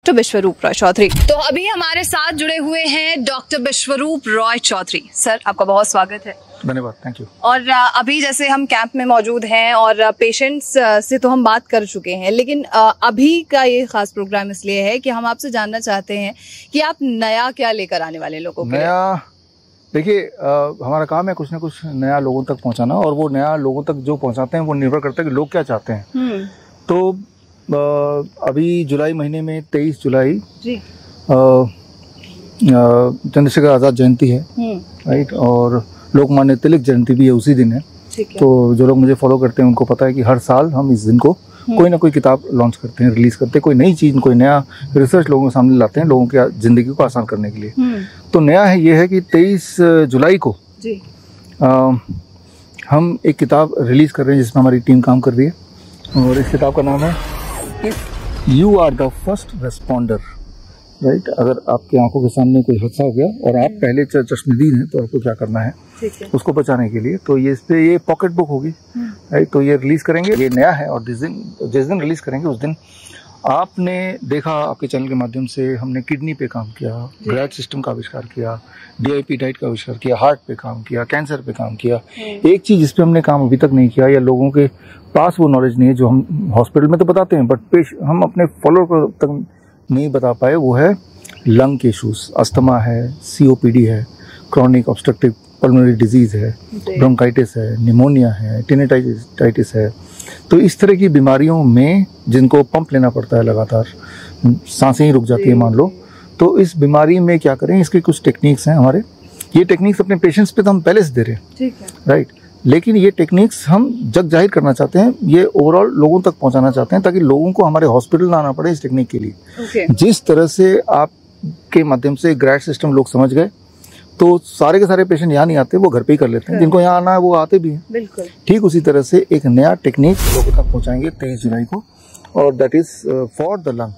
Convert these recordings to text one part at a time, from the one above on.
Doctor विश्वरूप रॉय चौधरी। तो अभी हमारे साथ जुड़े हुए हैं डॉक्टर विश्वरूप रॉय चौधरी। सर, आपका बहुत स्वागत है। धन्यवाद, थैंक यू। और अभी जैसे हम कैंप में मौजूद हैं और पेशेंट्स से तो हम बात कर चुके हैं, लेकिन अभी का ये खास प्रोग्राम इसलिए है कि हम आपसे जानना चाहते हैं कि आप नया क्या लेकर आने वाले लोगों के नया। देखिए, हमारा काम है कुछ ना कुछ नया लोगों तक पहुंचाना, और वो नया लोगों तक जो पहुंचाते हैं वो निर्भर करता है कि लोग क्या चाहते हैं। तो अभी जुलाई महीने में 23 जुलाई जी चंद्रशेखर आज़ाद जयंती है, राइट, और लोकमान्य तिलक जयंती भी है उसी दिन है। तो जो लोग मुझे फॉलो करते हैं उनको पता है कि हर साल हम इस दिन को कोई ना कोई किताब लॉन्च करते हैं, रिलीज करते हैं, कोई नई चीज़, कोई नया रिसर्च लोगों के सामने लाते हैं, लोगों की ज़िंदगी को आसान करने के लिए। तो नया है ये है कि 23 जुलाई को जी हम एक किताब रिलीज़ कर रहे हैं जिसमें हमारी टीम काम कर रही है, और इस किताब का नाम है if you are the first responder, right. अगर आपके आंखों के सामने कोई हादसा हो गया और आप पहले चश्मदीद हैं तो आपको क्या करना है उसको बचाने के लिए। तो ये इस पे ये पॉकेट बुक होगी, राइट। तो ये रिलीज करेंगे, ये नया है, और जिस दिन रिलीज करेंगे उस दिन आपने देखा, आपके चैनल के माध्यम से हमने किडनी पे काम किया, ग्रैड सिस्टम का आविष्कार किया, DIP डाइट का आविष्कार किया, हार्ट पे काम किया, कैंसर पे काम किया। एक चीज जिस पे हमने काम अभी तक नहीं किया या लोगों के पास वो नॉलेज नहीं है, जो हम हॉस्पिटल में तो बताते हैं बट हम अपने फॉलोअर तक नहीं बता पाए, वो है लंग के इशूज। अस्थमा है, COPD है, क्रॉनिक ऑब्स्ट्रक्टिव पल्मोनरी डिजीज है, ब्रोंकाइटिस है, निमोनिया है, टिनेटाइटिस है। तो इस तरह की बीमारियों में जिनको पंप लेना पड़ता है लगातार, सांसें ही रुक जाती है मान लो, तो इस बीमारी में क्या करें, इसकी कुछ टेक्निक्स हैं हमारे। ये टेक्निक्स अपने पेशेंट्स पे तो हम पहले से दे रहे हैं, ठीक है, राइट, लेकिन ये टेक्निक्स हम जग जाहिर करना चाहते हैं, ये ओवरऑल लोगों तक पहुंचाना चाहते हैं ताकि लोगों को हमारे हॉस्पिटल ना आना पड़े इस टेक्निक के लिए। जिस तरह से आपके माध्यम से ग्रैड सिस्टम लोग समझ गए, तो सारे के सारे पेशेंट यहाँ नहीं आते, वो घर पे ही कर लेते हैं, जिनको यहाँ आना है वो आते भी हैं। बिल्कुल ठीक उसी तरह से एक नया टेक्निक लोगों तक पहुँचाएंगे 23 जुलाई को, और that is for the lung.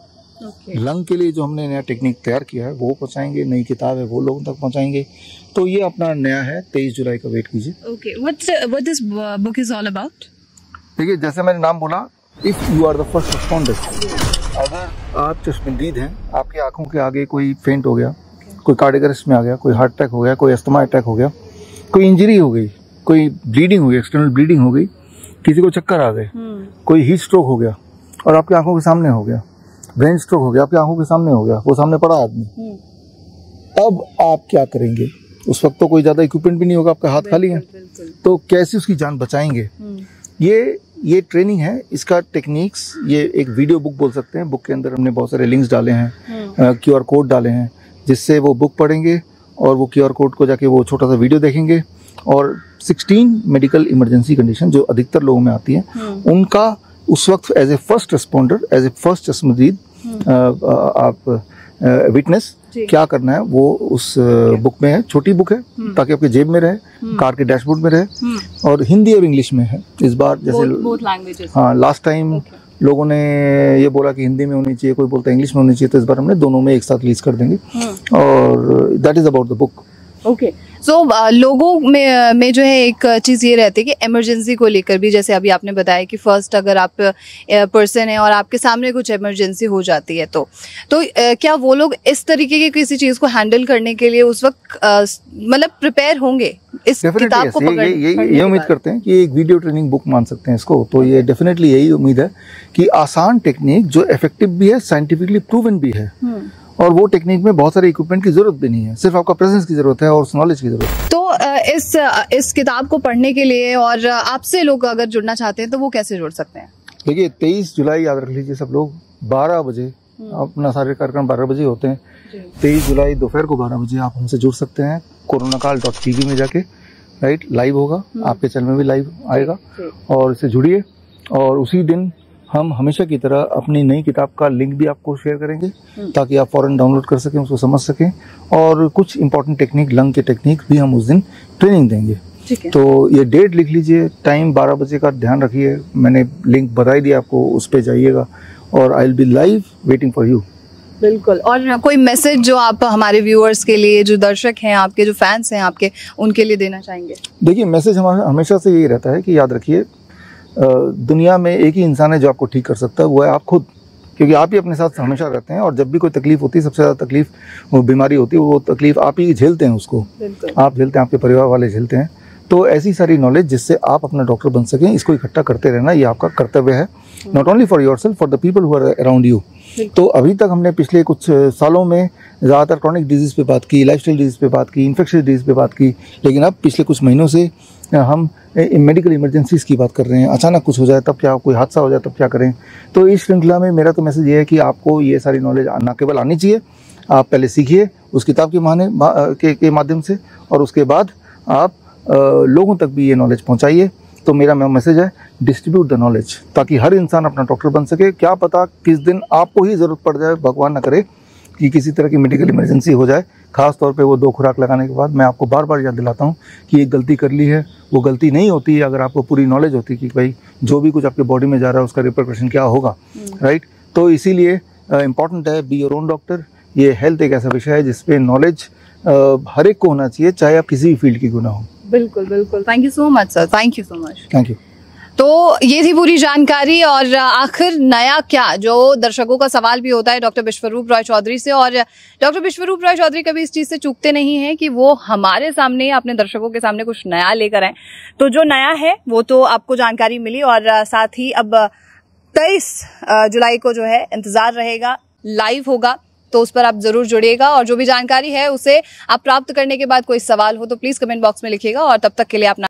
Lung के लिए जो हमने नया टेक्निक तैयार किया है वो पहुंचाएंगे, नई किताब है वो लोगों तक पहुंचाएंगे। तो ये अपना नया है, 23 जुलाई का वेट कीजिए। Okay, what this book is all about? देखिए, जैसे मैंने नाम बोला, if you are the first responder, अगर आप चश्मदीद हैं, आपकी आंखों के आगे कोई फेंट हो गया, कोई कार्डियक अरेस्ट में आ गया, कोई हार्ट अटैक हो गया, कोई अस्थमा अटैक हो गया, कोई इंजरी हो गई, कोई ब्लीडिंग हो गई, एक्सटर्नल ब्लीडिंग हो गई, किसी को चक्कर आ गए, कोई हीट स्ट्रोक हो गया और आपकी आंखों के सामने हो गया, ब्रेन स्ट्रोक हो गया, आपकी आंखों के सामने हो गया, वो सामने पड़ा आदमी, अब आप क्या करेंगे? उस वक्त तो कोई ज्यादा इक्विपमेंट भी नहीं होगा, आपका हाथ खाली है, तो कैसे उसकी जान बचाएंगे? ये ट्रेनिंग है, इसका टेक्निक्स, ये एक वीडियो बुक बोल सकते हैं। बुक के अंदर हमने बहुत सारे लिंक्स डाले हैं, QR कोड डाले हैं, जिससे वो बुक पढ़ेंगे और वो QR कोड को जाके वो छोटा सा वीडियो देखेंगे, और 16 मेडिकल इमरजेंसी कंडीशन जो अधिकतर लोगों में आती हैं, उनका उस वक्त as a first responder, as a first चश्मदीद आप विटनेस क्या करना है वो उस बुक में है। छोटी बुक है ताकि आपके जेब में रहे, कार के डैशबोर्ड में रहे, और हिंदी और इंग्लिश में है इस बार। जैसे हाँ, लास्ट टाइम लोगों ने ये बोला कि हिंदी में होनी चाहिए, कोई बोलता है इंग्लिश में होनी चाहिए, तो इस बार हमने दोनों में एक साथ रिलीज कर देंगे, और that is about the book. Okay, so लोगों में जो है एक चीज़ ये रहती है कि इमरजेंसी को लेकर भी, जैसे अभी आपने बताया कि फर्स्ट अगर आप पर्सन है और आपके सामने कुछ इमरजेंसी हो जाती है तो क्या वो लोग इस तरीके की किसी चीज़ को हैंडल करने के लिए उस वक्त मतलब प्रिपेयर होंगे इस किताब को पकड़? ये उम्मीद करते हैं कि एक वीडियो ट्रेनिंग बुक मान सकते हैं इसको। तो ये डेफिनेटली यही उम्मीद है कि आसान टेक्निक जो इफेक्टिव भी है, साइंटिफिकली प्रूवन भी है, और वो टेक्निक में बहुत सारे इक्विपमेंट की जरूरत भी नहीं है, सिर्फ आपका प्रेजेंस की जरूरत है और नॉलेज की जरूरत है। तो इस किताब को पढ़ने के लिए और आपसे लोग अगर जुड़ना चाहते हैं तो वो कैसे जुड़ सकते हैं? देखिए, 23 जुलाई याद रख लीजिए सब लोग, 12 बजे अपना सारे कार्यक्रम 12 बजे होते हैं। 23 जुलाई दोपहर को 12 बजे आप हमसे जुड़ सकते हैं coronakaal.tv में जाके, राइट, लाइव होगा, आपके चैनल में भी लाइव आएगा, और इससे जुड़िए। और उसी दिन हम हमेशा की तरह अपनी नई किताब का लिंक भी आपको शेयर करेंगे ताकि आप फौरन डाउनलोड कर सकें, उसको समझ सकें, और कुछ इंपॉर्टेंट टेक्निक, लंग के टेक्निक भी हम उस दिन ट्रेनिंग देंगे। तो ये डेट लिख लीजिए, टाइम 12 बजे का ध्यान रखिए, मैंने लिंक बता ही दिया आपको, उस पर जाइएगा, और I will be live waiting for you. बिल्कुल। और कोई मैसेज जो आप हमारे व्यूअर्स के लिए, जो दर्शक हैं आपके, जो फैंस हैं आपके, उनके लिए देना चाहेंगे? देखिए, मैसेज हमारा हमेशा से यही रहता है कि याद रखिए, दुनिया में एक ही इंसान है जो आपको ठीक कर सकता है, वो है आप खुद। क्योंकि आप ही अपने साथ हमेशा रहते हैं, और जब भी कोई तकलीफ होती है, सबसे ज़्यादा तकलीफ वो बीमारी होती है, वो तकलीफ आप ही झेलते हैं उसको, आप झेलते हैं, आपके परिवार वाले झेलते हैं। तो ऐसी सारी नॉलेज जिससे आप अपना डॉक्टर बन सकें, इसको इकट्ठा करते रहना ये आपका कर्तव्य है, not only for yourself, for the people who are around you. तो अभी तक हमने पिछले कुछ सालों में ज़्यादातर क्रॉनिक डिजीज़ पे बात की, लाइफस्टाइल डिजीज़ पे बात की, इन्फेक्शियस डिजीज़ पे बात की, लेकिन अब पिछले कुछ महीनों से हम मेडिकल इमरजेंसीज़ की बात कर रहे हैं। अचानक कुछ हो जाए तब क्या, कोई हादसा हो जाए तब क्या करें। तो इस श्रृंखला में मेरा तो मैसेज ये है कि आपको ये सारी नॉलेज न केवल आनी चाहिए, आप पहले सीखिए उस किताब के माध्यम से, और उसके बाद आप लोगों तक भी ये नॉलेज पहुंचाइए। तो मेरा मैसेज है, डिस्ट्रीब्यूट द नॉलेज, ताकि हर इंसान अपना डॉक्टर बन सके। क्या पता किस दिन आपको ही ज़रूरत पड़ जाए, भगवान ना करे कि किसी तरह की मेडिकल इमरजेंसी हो जाए, खास तौर पे वो 2 खुराक लगाने के बाद। मैं आपको बार बार याद दिलाता हूँ कि एक गलती कर ली है, वो गलती नहीं होती है अगर आपको पूरी नॉलेज होती कि भाई जो भी कुछ आपके बॉडी में जा रहा है उसका रिपरकशन क्या होगा, राइट। तो इसीलिए इम्पॉर्टेंट है, बी योर ओन डॉक्टर। ये हेल्थ एक ऐसा विषय है जिसपे नॉलेज हर एक को होना चाहिए, चाहे आप किसी भी फील्ड की क्यों ना हो। बिल्कुल बिल्कुल, thank you so much sir, thank you so much. Thank you. तो ये थी पूरी जानकारी। और आखिर नया क्या, जो दर्शकों का सवाल भी होता है डॉक्टर विश्वरूप रॉय चौधरी से, और डॉक्टर विश्वरूप रॉय चौधरी कभी इस चीज से चूकते नहीं है कि वो हमारे सामने, अपने दर्शकों के सामने कुछ नया लेकर आए। तो जो नया है वो तो आपको जानकारी मिली, और साथ ही अब 23 जुलाई को जो है इंतजार रहेगा, लाइव होगा, तो उस पर आप जरूर जुड़िएगा। और जो भी जानकारी है उसे आप प्राप्त करने के बाद कोई सवाल हो तो प्लीज कमेंट बॉक्स में लिखिएगा। और तब तक के लिए आप